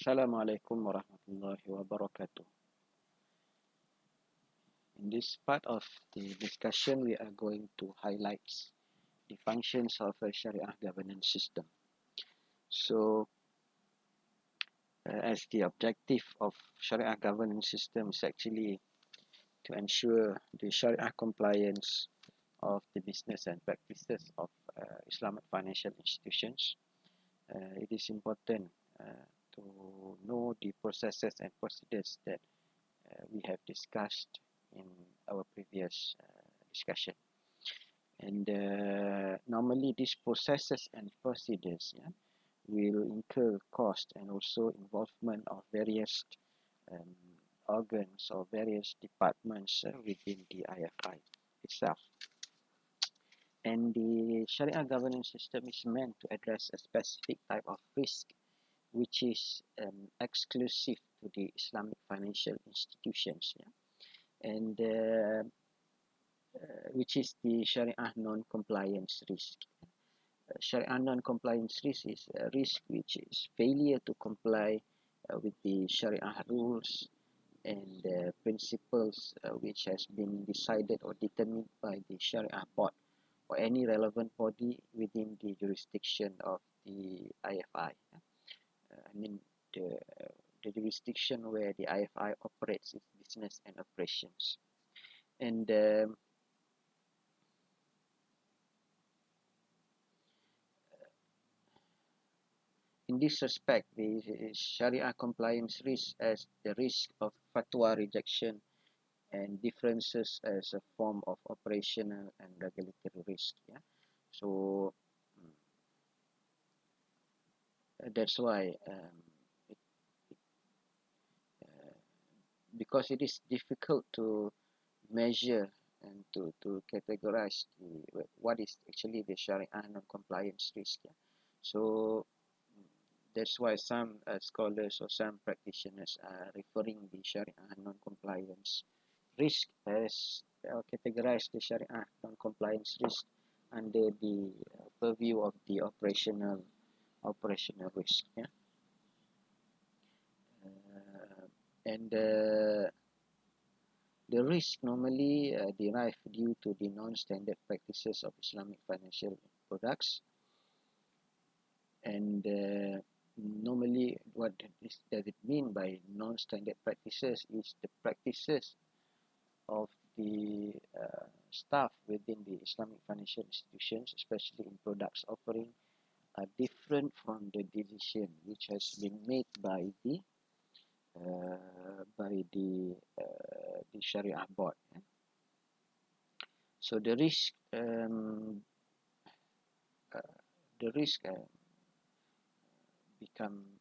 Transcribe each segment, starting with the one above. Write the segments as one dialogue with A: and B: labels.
A: Assalamualaikum warahmatullahi wabarakatuh. In this part of the discussion, we are going to highlight the functions of a Sharia governance system. So, as the objective of Sharia governance system is actually to ensure the Sharia compliance of the business and practices of Islamic financial institutions, it is important to know the processes and procedures that we have discussed in our previous discussion. And normally these processes and procedures will incur cost and also involvement of various um, organs or various departments within the IFI itself. And the Sharia governance system is meant to address a specific type of risk which is exclusive to the Islamic financial institutions, and which is the Sharia non-compliance risk. Sharia non-compliance risk is a risk which is failure to comply with the Sharia rules and principles which has been decided or determined by the Sharia board or any relevant body within the jurisdiction of the IFI. I mean the jurisdiction where the IFI operates its business and operations. And in this respect, the Sharia compliance risk as the risk of fatwa rejection and differences as a form of operational and regulatory risk. So that's why because it is difficult to measure and to categorize what is actually the Sharia non-compliance risk. So that's why some scholars or some practitioners are referring the Sharia non-compliance risk as categorize the Sharia non-compliance risk under the purview of the operational risk. And the risk normally derive due to the non-standard practices of Islamic financial products. And normally what does it mean by non-standard practices is the practices of the staff within the Islamic financial institutions, especially in products offering, are different from the decision which has been made by the Sharia board. So the risk become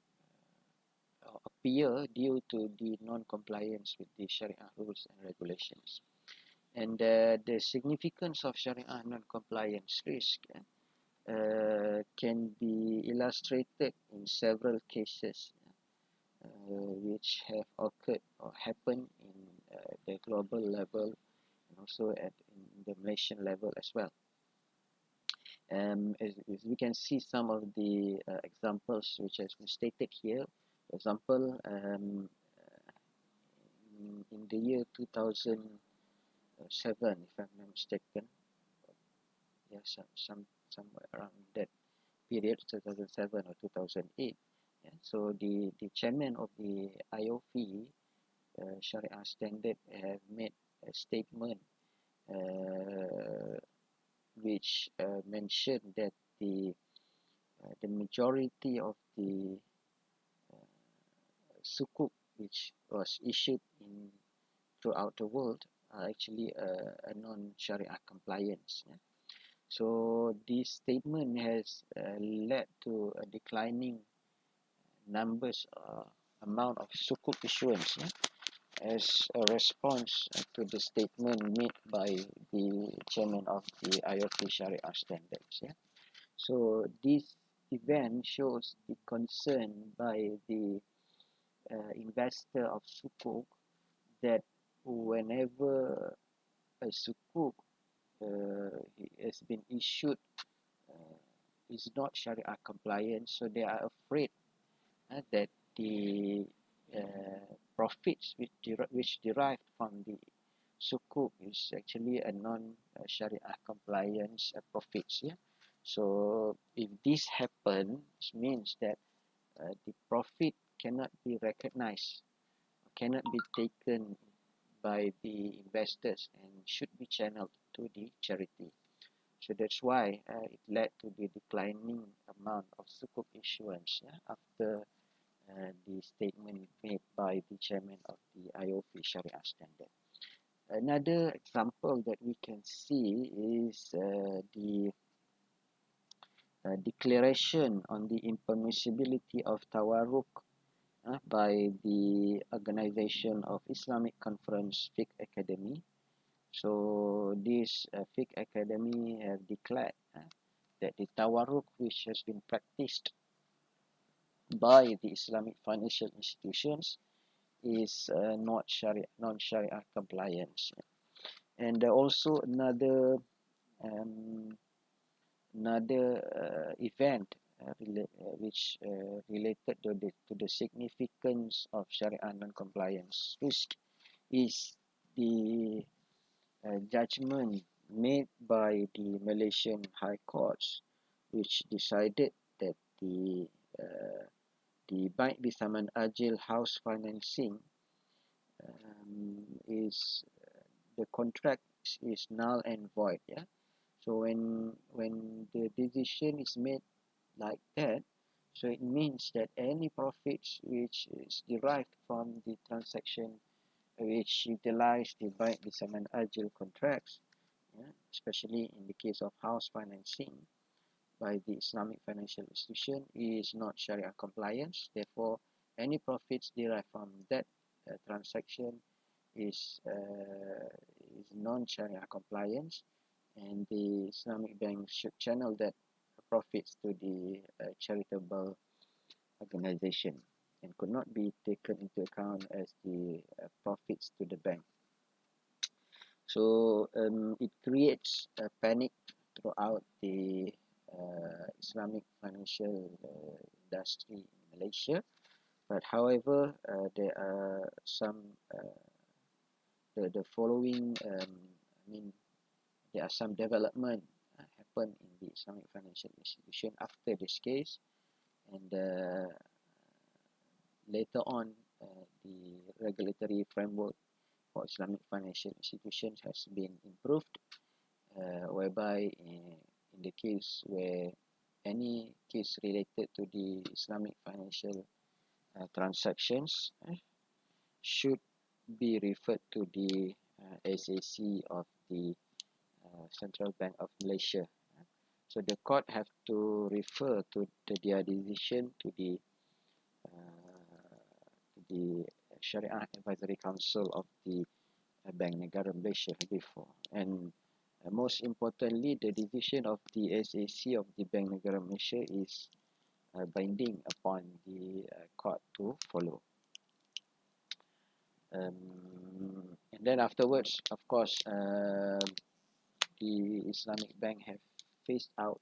A: appear due to the non-compliance with the Sharia rules and regulations. And the significance of Sharia non-compliance risk can be illustrated in several cases which have occurred or happened in the global level and also in the Malaysian level as well. As we can see some of the examples which has been stated here. For example, in the year 2007, if I'm not mistaken, somewhere around that period, 2007 or 2008. So the chairman of the IOP Sharia standard have made a statement which mentioned that the majority of the sukuk which was issued in throughout the world are actually a non-Sharia compliance. So this statement has led to a declining numbers amount of sukuk issuance as a response to the statement made by the chairman of the IOP Sharia standards. So this event shows the concern by the investor of sukuk that whenever a sukuk has been issued is not Sharia compliant, so they are afraid that the profits which derived from the sukuk is actually a non-Sharia compliance profits. Yeah. So if this happens, means that the profit cannot be recognized, cannot be taken by the investors, and should be channeled to the charity. So that's why it led to the declining amount of sukuk issuance, yeah, after the statement made by the chairman of the IOP Sharia Standard. Another example that we can see is the declaration on the impermissibility of tawarruk by the Organization of Islamic Conference Fiqh Academy. So this Fiqh Academy have declared that the tawarruk which has been practiced by the Islamic financial institutions is not non-Sharia compliance. And also um, another event which related to the significance of Sharia non-compliance risk is the judgment made by the Malaysian High Courts, which decided that the Baik Bisaman Ajil house financing is the contract is null and void. Yeah. So when the decision is made like that, so it means that any profits which is derived from the transaction which utilize the Baik Bisaman Ajil contracts, yeah, especially in the case of house financing by the Islamic financial institution, is not Sharia compliance. Therefore, any profits derived from that transaction is non-Sharia compliance, and the Islamic bank should channel that profits to the charitable organization and could not be taken into account as the profits to the bank. So it creates a panic throughout the Islamic financial industry in Malaysia. But however, there are some the following. I mean, there are some development happen in the Islamic financial institution after this case, and later on, the regulatory framework for Islamic financial institutions has been improved, whereby in the case where any case related to the Islamic financial transactions should be referred to the SAC of the Central Bank of Malaysia. So the court have to refer to their decision to the Sharia Advisory Council of the Bank Negara Malaysia before. And most importantly, the decision of the SAC of the Bank Negara Malaysia is binding upon the court to follow. And then afterwards, of course, the Islamic Bank have phased out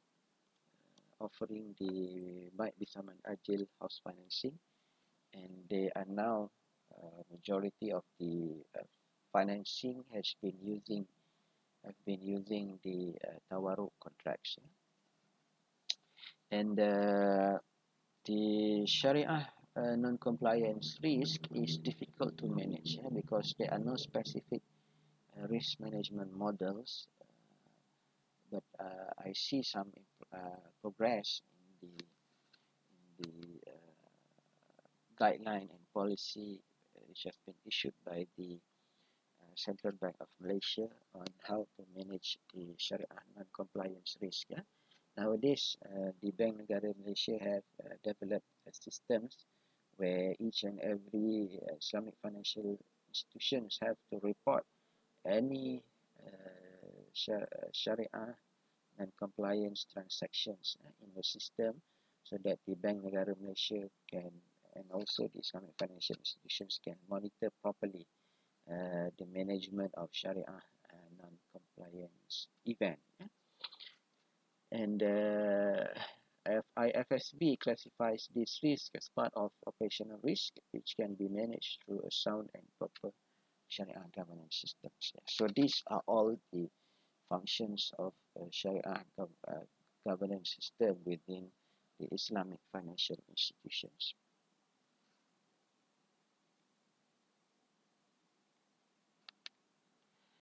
A: offering the Baik Bisaman Ajil house financing, and they are now majority of the financing have been using the tawarruk contracts. And the Sharia non-compliance risk is difficult to manage, because there are no specific risk management models, but I see some progress in the guideline and policy which has been issued by the Central Bank of Malaysia on how to manage the Sharia non-compliance risk. Yeah? Nowadays, the Bank Negara Malaysia have developed systems where each and every Islamic financial institutions have to report any Sharia non-compliance transactions in the system, so that the Bank Negara Malaysia can, and also the Islamic financial institutions can monitor properly the management of Sharia non-compliance event. And IFSB classifies this risk as part of operational risk, which can be managed through a sound and proper Sharia governance systems. Yeah. So these are all the functions of governance system within the Islamic financial institutions.